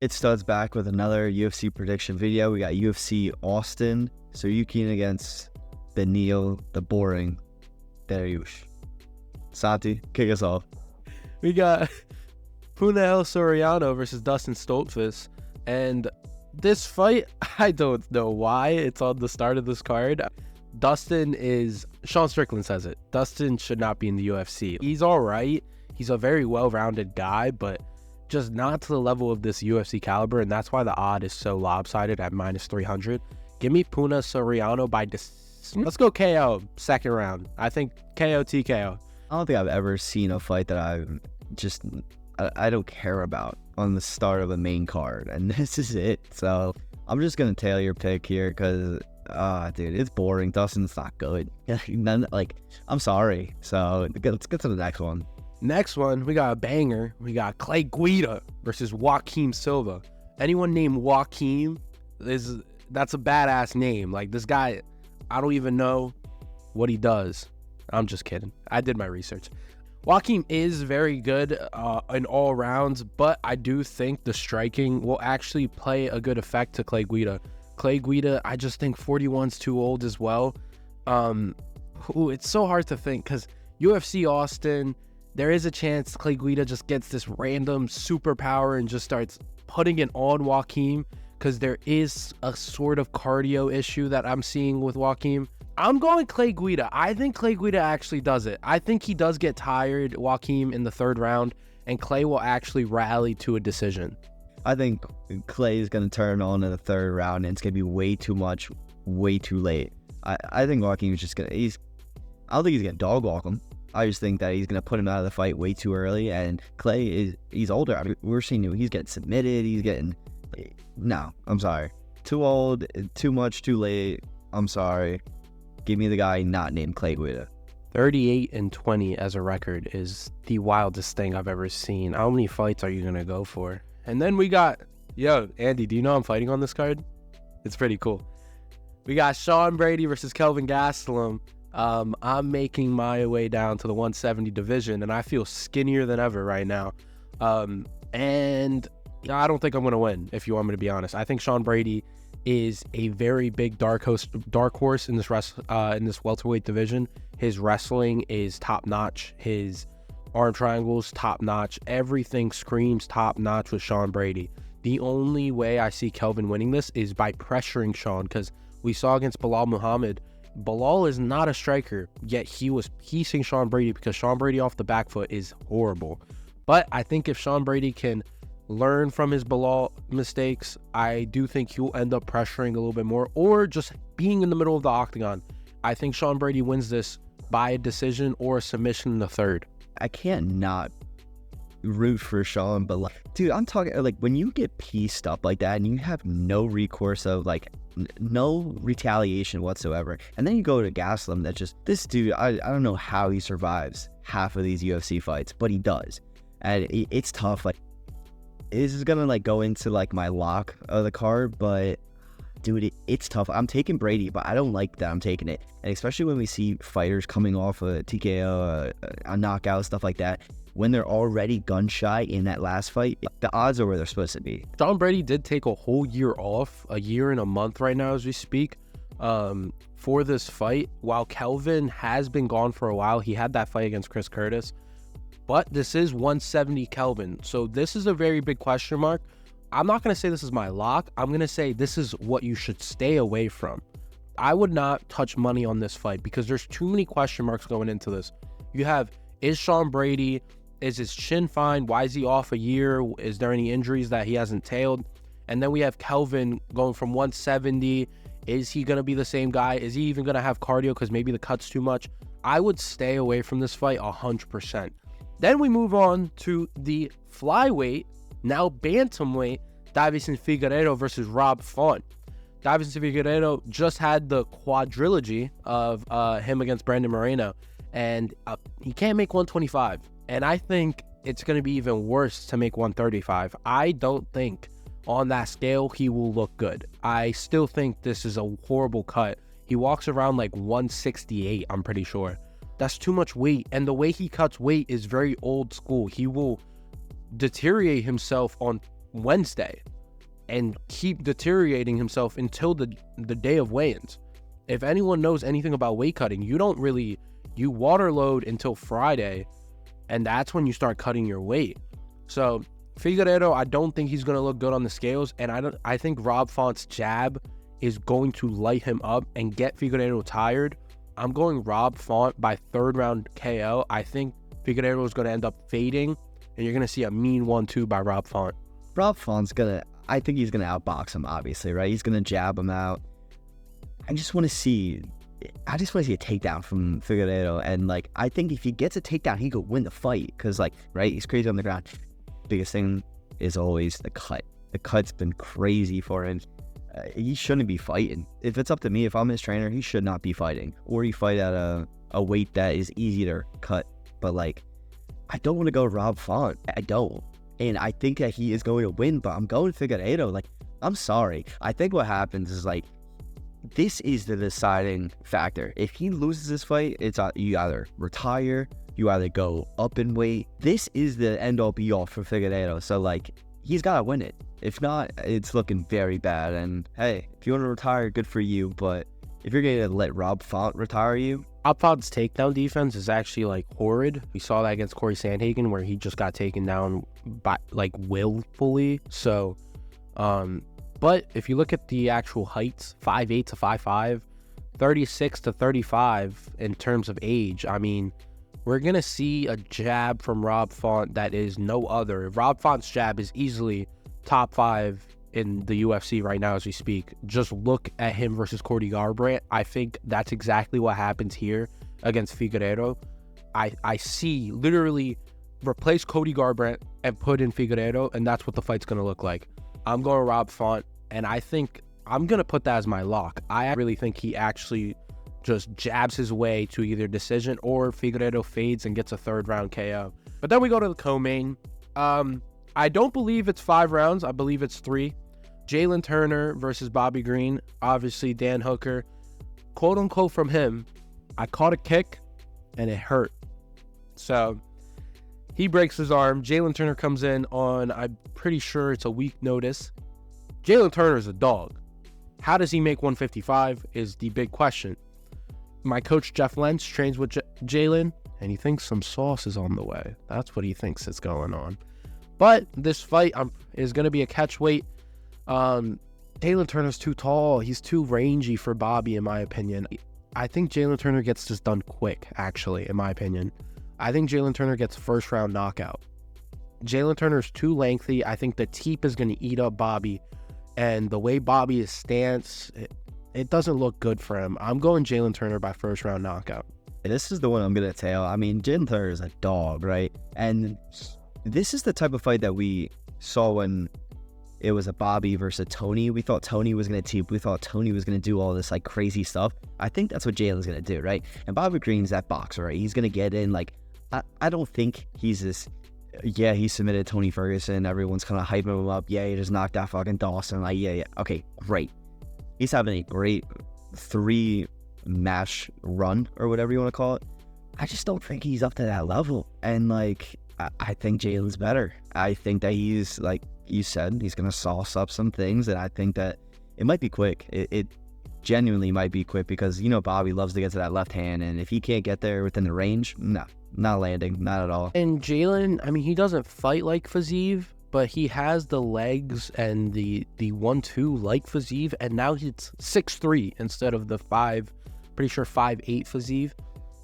It starts back with another UFC prediction video. We got UFC Austin, Tsarukyan against Beneil, the boring Dariush. Santi, kick us off. We got Beneil Soriano versus Dustin Stoltzfus, and this fight, I don't know why it's on the start of this card. Sean Strickland says it, Dustin should not be in the UFC. He's all right. He's a very well-rounded guy, but just not to the level of this UFC caliber, and that's why the odd is so lopsided at -300. Give me Beneil Soriano by let's go KO second round. I think KO TKO. I don't think I've ever seen a fight that I don't care about on the start of a main card, and this is it. So I'm just gonna tail your pick here because dude, it's boring. Dustin's not good. I'm sorry. So let's get to the next one. Next one, we got a banger. We got Clay Guida versus Joaquim Silva. Anyone named Joaquim, that's a badass name. Like, this guy, I don't even know what he does. I'm just kidding. I did my research. Joaquim is very good in all rounds, but I do think the striking will actually play a good effect to Clay Guida. Clay Guida, I just think 41's too old as well. It's so hard to think because UFC Austin, there is a chance Clay Guida just gets this random superpower and just starts putting it on Joaquim because there is a sort of cardio issue that I'm seeing with Joaquim. I'm going Clay Guida. I think Clay Guida actually does it. I think he does get tired, Joaquim, in the third round, and Clay will actually rally to a decision. I think Clay is going to turn on in the third round, and it's going to be way too much, way too late. I think Joaquim is just going to... I don't think he's going to dog walk him. I just think that he's going to put him out of the fight way too early, and Clay he's older. I mean, we're seeing he's getting submitted. He's getting... No, I'm sorry. Too old, too much, too late. I'm sorry. Give me the guy not named Clay Guida. 38-20 as a record is the wildest thing I've ever seen. How many fights are you going to go for? And then we got... Yo, Andy, do you know I'm fighting on this card? It's pretty cool. We got Sean Brady versus Kelvin Gastelum. I'm making my way down to the 170 division, and I feel skinnier than ever right now. And I don't think I'm going to win, if you want me to be honest. I think Sean Brady is a very big dark horse in this welterweight division. His wrestling is top notch. His arm triangles top notch. Everything screams top notch with Sean Brady. The only way I see Kelvin winning this is by pressuring Sean, because we saw against Belal Muhammad, Belal is not a striker, yet he was piecing Sean Brady because Sean Brady off the back foot is horrible. But I think if Sean Brady can learn from his Belal mistakes, I do think he'll end up pressuring a little bit more or just being in the middle of the octagon. I think Sean Brady wins this by a decision or a submission in the third. I can't not root for Sean, but dude, I'm talking like when you get pieced up like that and you have no recourse of no retaliation whatsoever, and then you go to Gastelum, that just, this dude, I don't know how he survives half of these UFC fights, but he does, and it's tough. This is gonna go into my lock of the card, but dude, it's tough. I'm taking Brady, but I don't like that I'm taking it, and especially when we see fighters coming off a TKO, a knockout, stuff like that, when they're already gun shy in that last fight, the odds are where they're supposed to be. Sean Brady did take a whole year off, a year and a month right now as we speak, for this fight. While Kelvin has been gone for a while, he had that fight against Chris Curtis, but this is 170 Kelvin, so this is a very big question mark. I'm not going to say this is my lock. I'm going to say this is what you should stay away from. I would not touch money on this fight because there's too many question marks going into this. You have, is Sean Brady... Is his chin fine? Why is he off a year? Is there any injuries that he hasn't tailed? And then we have Kelvin going from 170. Is he going to be the same guy? Is he even going to have cardio because maybe the cut's too much? I would stay away from this fight 100%. Then we move on to the flyweight, now bantamweight, Deiveson Figueiredo versus Rob Font. Deiveson Figueiredo just had the quadrilogy of him against Brandon Moreno, and he can't make 125. And I think it's going to be even worse to make 135. I don't think on that scale he will look good. I still think this is a horrible cut. He walks around 168, I'm pretty sure. That's too much weight. And the way he cuts weight is very old school. He will deteriorate himself on Wednesday and keep deteriorating himself until the day of weigh-ins. If anyone knows anything about weight cutting, you water load until Friday, and that's when you start cutting your weight. So Figueiredo, I don't think he's going to look good on the scales, and I think Rob Font's jab is going to light him up and get Figueiredo tired. I'm going Rob Font by 3rd round KO. I think Figueiredo is going to end up fading, and you're going to see a mean 1-2 by Rob Font. Rob Font's I think he's going to outbox him, obviously, right? He's going to jab him out. I just want to see a takedown from Figueiredo, and like, I think if he gets a takedown, he could win the fight, because like, right, he's crazy on the ground. Biggest thing is always the cut. The cut's been crazy for him. He shouldn't be fighting. If it's up to me, if I'm his trainer, he should not be fighting, or he fight at a weight that is easy to cut. But like, I don't want to go Rob Font. I don't, and I think that he is going to win, but I'm going Figueiredo. Like, I'm sorry. I think what happens is like, this is the deciding factor. If he loses this fight, it's you either retire, you either go up in weight. This is the end-all be-all for Figueiredo. So like, he's got to win it. If not, it's looking very bad. And hey, if you want to retire, good for you. But if you're going to let Rob Font retire you, Rob Font's takedown defense is actually like horrid. We saw that against Corey Sandhagen, where he just got taken down by like willfully. So, but if you look at the actual heights, 5'8" to 5'5", 36 to 35 in terms of age, I mean, we're going to see a jab from Rob Font that is no other. Rob Font's jab is easily top 5 in the UFC right now as we speak. Just look at him versus Cody Garbrandt. I think that's exactly what happens here against Figueiredo. I see literally replace Cody Garbrandt and put in Figueiredo, and that's what the fight's going to look like. I'm going Rob Font, and I think I'm going to put that as my lock. I really think he actually just jabs his way to either decision or Figueiredo fades and gets a 3rd round KO. But then we go to the co-main. I don't believe it's 5 rounds. I believe it's 3. Jalen Turner versus Bobby Green. Obviously, Dan Hooker, quote unquote from him, I caught a kick and it hurt. So he breaks his arm. Jalen Turner comes in on, I'm pretty sure it's a week notice. Jalen Turner is a dog. How does he make 155 is the big question. My coach, Jeff Lentz, trains with Jalen, and he thinks some sauce is on the way. That's what he thinks is going on. But this fight is going to be a catch weight. Jalen Turner's too tall. He's too rangy for Bobby, in my opinion. I think Jalen Turner gets this done quick, actually, in my opinion. I think Jalen Turner gets 1st round knockout. Jalen Turner's too lengthy. I think the teep is going to eat up Bobby. And the way Bobby is stance, it doesn't look good for him. I'm going Jalen Turner by 1st round knockout. This is the one I'm going to tail. I mean, Jalen Turner is a dog, right? And this is the type of fight that we saw when it was a Bobby versus Tony. We thought Tony was going to teep. We thought Tony was going to do all this like crazy stuff. I think that's what Jalen's going to do, right? And Bobby Green's that boxer, right? He's going to get in. Like, I don't think he's this... Yeah, he submitted Tony Ferguson. Everyone's kind of hyping him up. Yeah, he just knocked out fucking Dawson. Like, yeah. Okay, great. He's having a great 3-match run, or whatever you want to call it. I just don't think he's up to that level. And, like, I think Jalen's better. I think that he's, like you said, he's going to sauce up some things. And I think that it might be quick. It genuinely might be quick because, you know, Bobby loves to get to that left hand. And if he can't get there within the range, no. Not landing, not at all. And Jalen, I mean, he doesn't fight like Fiziev, but he has the legs and the 1-2 like Fiziev, and now he's 6'3" instead of the 5'8" Fiziev.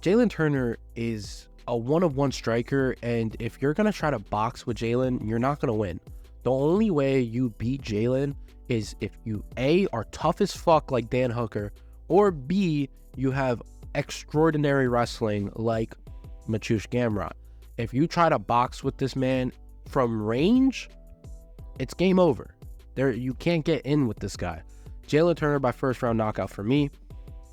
Jalen Turner is a one-of-one striker, and if you're going to try to box with Jalen, you're not going to win. The only way you beat Jalen is if you, A, are tough as fuck like Dan Hooker, or B, you have extraordinary wrestling like Mateusz Gamrot. If you try to box with this man from range, it's game over. You can't get in with this guy. Jalen Turner by 1st round knockout for me.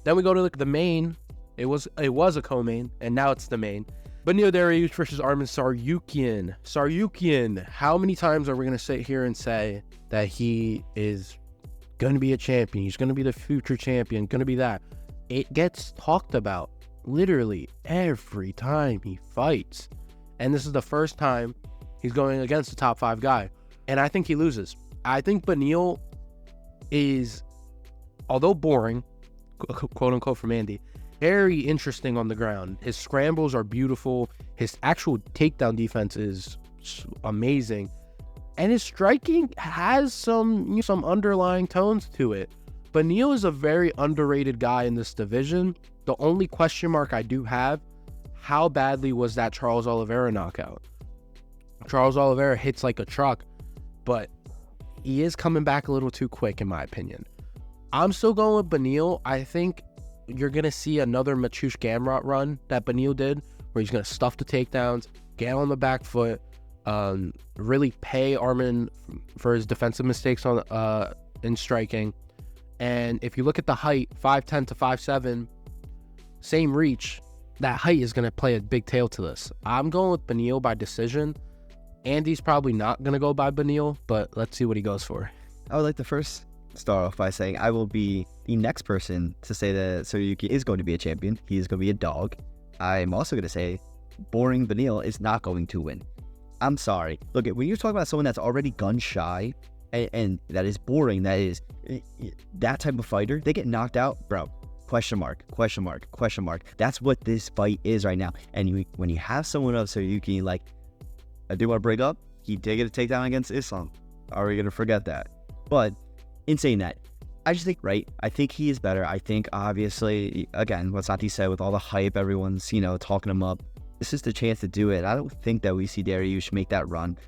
Then we go to the main. It was a co-main, and now it's the main. Beneil Dariush versus Armen Tsarukyan. Tsarukyan, how many times are we going to sit here and say that he is going to be a champion? He's going to be the future champion, going to be that. It gets talked about literally every time he fights. And this is the first time he's going against a top 5 guy. and I think he loses. I think Beneil is, although boring, quote unquote from Andy, very interesting on the ground. His scrambles are beautiful. His actual takedown defense is amazing. And his striking has some underlying tones to it. Beneil is a very underrated guy in this division. The only question mark I do have, how badly was that Charles Oliveira knockout? Charles Oliveira hits like a truck, but he is coming back a little too quick in my opinion. I'm still going with Beneil. I think you're going to see another Mateusz Gamrot run that Beneil did, where he's going to stuff the takedowns, get on the back foot, really pay Armen for his defensive mistakes on in striking. And if you look at the height, 5'10 to 5'7", same reach, that height is going to play a big tail to this. I'm going with Beneil by decision. Andy's probably not going to go by Beneil, but let's see what he goes for. I would like to first start off by saying I will be the next person to say that Tsarukyan is going to be a champion. He is going to be a dog. I'm also going to say boring Beneil is not going to win. I'm sorry. Look, when you're talking about someone that's already gun shy and that is boring, that is that type of fighter, they get knocked out, bro. Question mark, question mark, question mark. That's what this fight is right now. And when you have someone else, Tsarukyan, like, I do want to bring up, he did get a takedown against Islam. Are we going to forget that? But in saying that, I just think, right, I think he is better. I think, obviously, again, what's not to be said with all the hype, everyone's, talking him up. This is the chance to do it. I don't think that we see Dariush make that run.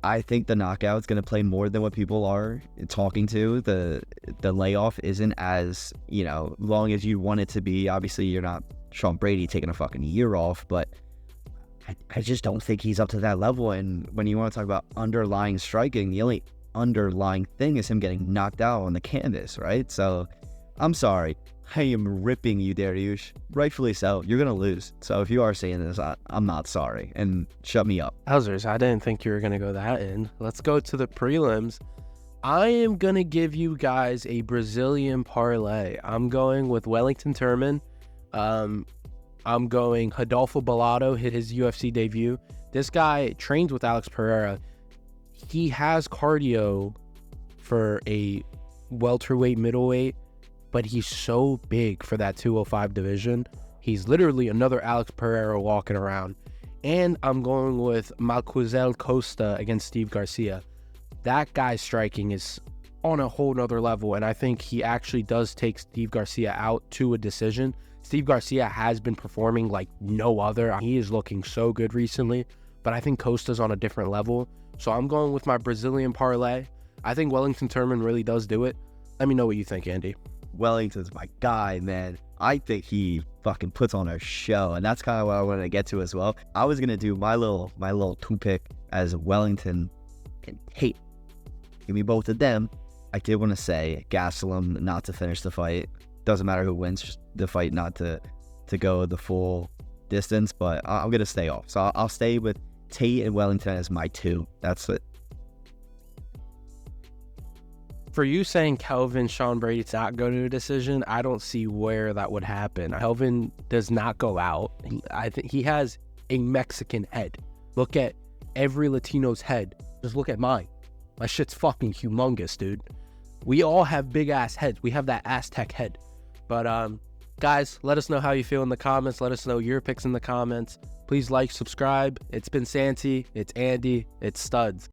I think the knockout is going to play more than what people are talking to. The layoff isn't as, long as you want it to be. Obviously, you're not Sean Brady taking a fucking year off, but I just don't think he's up to that level. And when you want to talk about underlying striking, the only underlying thing is him getting knocked out on the canvas, right? So I'm sorry. I am ripping you, Dariush. Rightfully so. You're going to lose. So if you are saying this, I'm not sorry. And shut me up. Wowzers, I didn't think you were going to go that in. Let's go to the prelims. I am going to give you guys a Brazilian parlay. I'm going with Wellington Turman. I'm going Rodolfo Bellato, hit his UFC debut. This guy trains with Alex Pereira. He has cardio for a welterweight, middleweight, but he's so big for that 205 division. He's literally another Alex Pereira walking around. And I'm going with Malquizel Costa against Steve Garcia. That guy's striking is on a whole nother level, and I think he actually does take Steve Garcia out to a decision. Steve Garcia has been performing like no other. He is looking so good recently, but I think Costa's on a different level. So I'm going with my Brazilian parlay. I think Wellington Turman really does do it. Let me know what you think, Andy. Wellington's my guy, man. I think he fucking puts on a show, and that's kind of what I wanted to get to as well. I was gonna do my little two-pick as Wellington and Tate. Give me both of them. I did want to say Gastelum not to finish the fight. Doesn't matter who wins, just the fight not to go the full distance, but I'm gonna stay off. So I'll stay with Tate and Wellington as my two. That's it. For you saying Kelvin, Sean Brady to not go to a decision, I don't see where that would happen. Kelvin does not go out. I think he has a Mexican head. Look at every Latino's head. Just look at mine. My shit's fucking humongous, dude. We all have big ass heads. We have that Aztec head. But guys, let us know how you feel in the comments. Let us know your picks in the comments. Please like, subscribe. It's been Santi. It's Andy. It's Studs.